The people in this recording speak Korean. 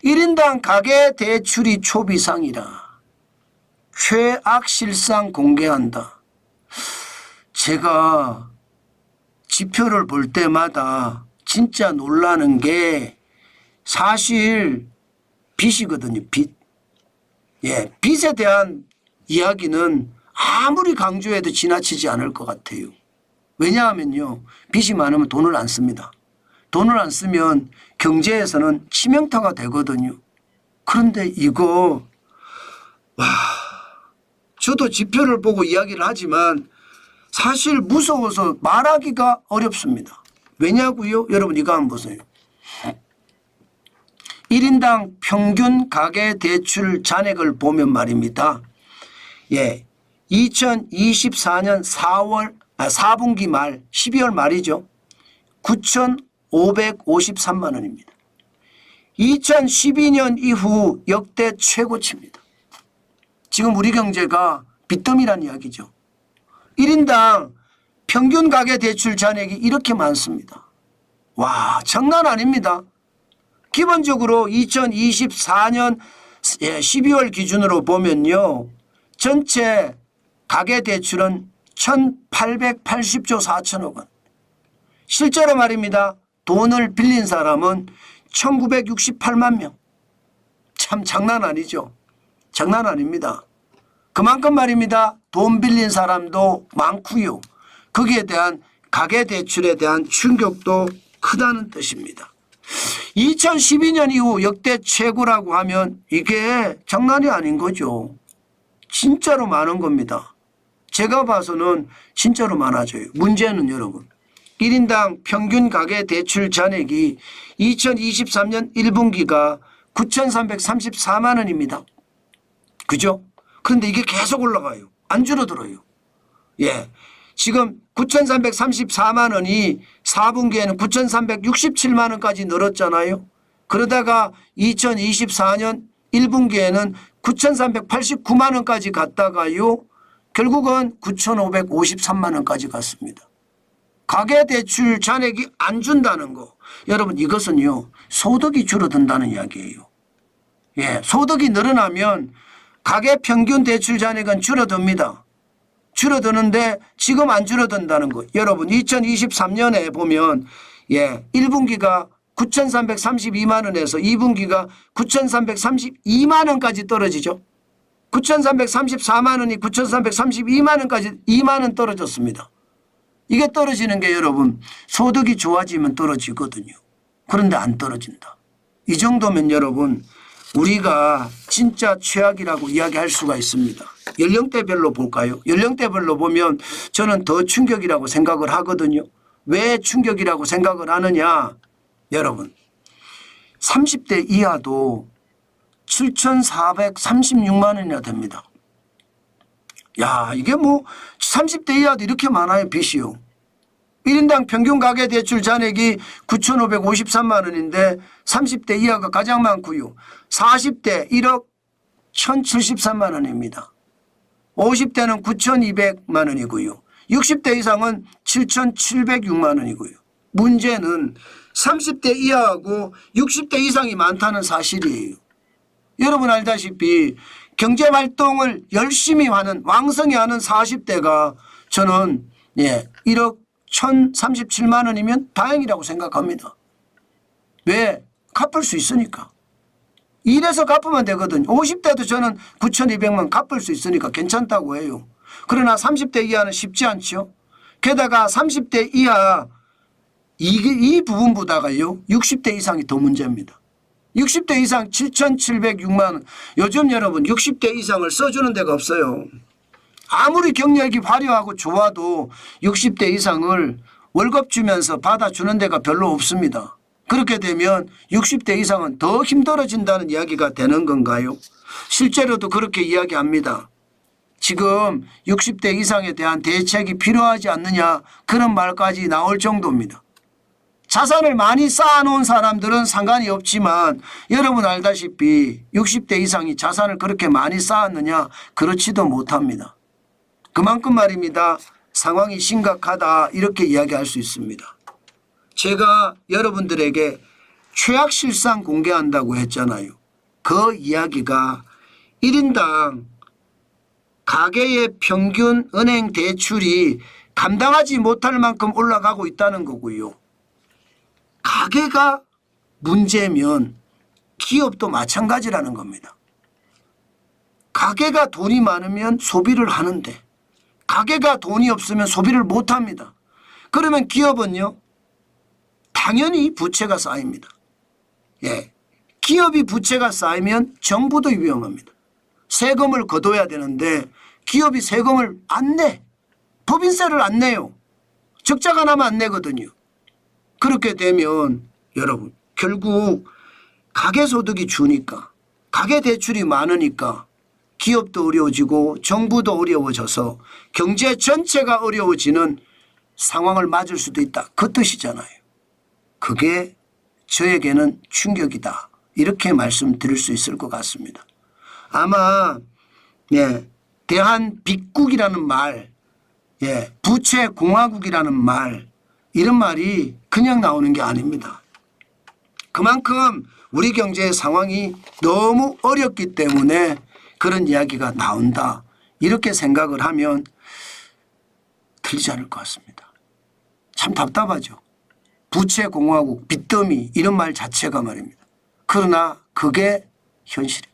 1인당 가계대출이 초비상이라. 최악 실상 공개한다. 제가 지표를 볼 때마다 진짜 놀라는 게 사실 빚이거든요. 빚. 예, 빚에 대한 이야기는 아무리 강조해도 지나치지 않을 것 같아요. 왜냐하면요, 빚이 많으면 돈을 안 씁니다. 돈을 안 쓰면 경제에서는 치명타가 되거든요. 그런데 이거 저도 지표를 보고 이야기를 하지만 사실 무서워서 말하기가 어렵습니다. 왜냐고요? 여러분 이거 한번 보세요. 1인당 평균 가계대출 잔액을 보면 말입니다. 예, 2024년 4분기 말 12월 말이죠. 9,553만 원입니다. 2012년 이후 역대 최고치입니다. 지금 우리 경제가 빚더미란 이야기죠. 1인당 평균 가계대출 잔액이 이렇게 많습니다. 와, 장난 아닙니다. 기본적으로 2024년 12월 기준으로 보면요, 전체 가계대출은 1,880조 4천억 원. 실제로 말입니다. 돈을 빌린 사람은 1,968만 명. 참 장난 아니죠. 장난 아닙니다. 그만큼 말입니다. 돈 빌린 사람도 많고요. 거기에 대한 가계대출에 대한 충격도 크다는 뜻입니다. 2012년 이후 역대 최고라고 하면 이게 장난이 아닌 거죠. 진짜로 많은 겁니다. 제가 봐서는 진짜로 많아져요. 문제는 여러분, 1인당 평균 가계대출 잔액이 2023년 1분기가 9,334만 원입니다. 그죠? 그런데 이게 계속 올라가요. 안 줄어들어요. 예. 지금 9,334만 원이 4분기에는 9,367만 원까지 늘었잖아요. 그러다가 2024년 1분기에는 9,389만 원까지 갔다가요, 결국은 9,553만 원까지 갔습니다. 가계대출 잔액이 안 준다는 거, 여러분 이것은요 소득이 줄어든다는 이야기예요. 예, 소득이 늘어나면 가계 평균 대출 잔액은 줄어듭니다. 줄어드는데 지금 안 줄어든다는 거. 여러분 2023년에 보면 1분기가 9,332만 원에서 2분기가 9,332만 원까지 떨어지죠. 9,334만 원이 9,332만 원까지 2만 원 떨어졌습니다. 이게 떨어지는 게 여러분 소득이 좋아지면 떨어지거든요. 그런데 안 떨어진다. 이 정도면 여러분 우리가 진짜 최악이라고 이야기할 수가 있습니다. 연령대별로 볼까요? 연령대별로 보면 저는 더 충격이라고 생각을 하거든요. 왜 충격이라고 생각을 하느냐? 여러분 30대 이하도 7,436만 원이나 됩니다. 야, 이게 뭐 30대 이하도 이렇게 많아요, 빚이요. 1인당 평균 가계대출 잔액이 9,553만 원인데 30대 이하가 가장 많고요. 40대 1억 1,073만 원입니다. 50대는 9,200만 원이고요. 60대 이상은 7,706만 원이고요. 문제는 30대 이하하고 60대 이상이 많다는 사실이에요. 여러분 알다시피 경제활동을 열심히 하는 왕성히 하는 40대가 저는 1억 1,037만 원이면 다행이라고 생각합니다. 왜? 갚을 수 있으니까. 일해서 갚으면 되거든요. 50대도 저는 9,200만 갚을 수 있으니까 괜찮다고 해요. 그러나 30대 이하는 쉽지 않죠. 게다가 30대 이하 이 부분보다가요 60대 이상이 더 문제입니다. 60대 이상 7,706만 원. 요즘 여러분 60대 이상을 써주는 데가 없어요. 아무리 경력이 화려하고 좋아도 60대 이상을 월급 주면서 받아주는 데가 별로 없습니다. 그렇게 되면 60대 이상은 더 힘들어진다는 이야기가 되는 건가요? 실제로도 그렇게 이야기합니다. 지금 60대 이상에 대한 대책이 필요하지 않느냐 그런 말까지 나올 정도입니다. 자산을 많이 쌓아놓은 사람들은 상관이 없지만 여러분 알다시피 60대 이상이 자산을 그렇게 많이 쌓았느냐 그렇지도 못합니다. 그만큼 말입니다. 상황이 심각하다 이렇게 이야기할 수 있습니다. 제가 여러분들에게 최악 실상 공개한다고 했잖아요. 그 이야기가 1인당 가계의 평균 은행 대출이 감당하지 못할 만큼 올라가고 있다는 거고요. 가계가 문제면 기업도 마찬가지라는 겁니다. 가계가 돈이 많으면 소비를 하는데 가계가 돈이 없으면 소비를 못합니다. 그러면 기업은요, 당연히 부채가 쌓입니다. 예, 기업이 부채가 쌓이면 정부도 위험합니다. 세금을 걷어야 되는데 기업이 세금을 안 내. 법인세를 안 내요. 적자가 나면 안 내거든요. 그렇게 되면 여러분 결국 가계소득이 주니까 가계대출이 많으니까 기업도 어려워지고 정부도 어려워져서 경제 전체가 어려워지는 상황을 맞을 수도 있다. 그 뜻이잖아요. 그게 저에게는 충격이다. 이렇게 말씀드릴 수 있을 것 같습니다. 아마 대한빚국이라는 말, 부채공화국이라는 말, 이런 말이 그냥 나오는 게 아닙니다. 그만큼 우리 경제의 상황이 너무 어렵기 때문에 그런 이야기가 나온다. 이렇게 생각을 하면 틀리지 않을 것 같습니다. 참 답답하죠. 부채공화국, 빚더미 이런 말 자체가 말입니다. 그러나 그게 현실입니다.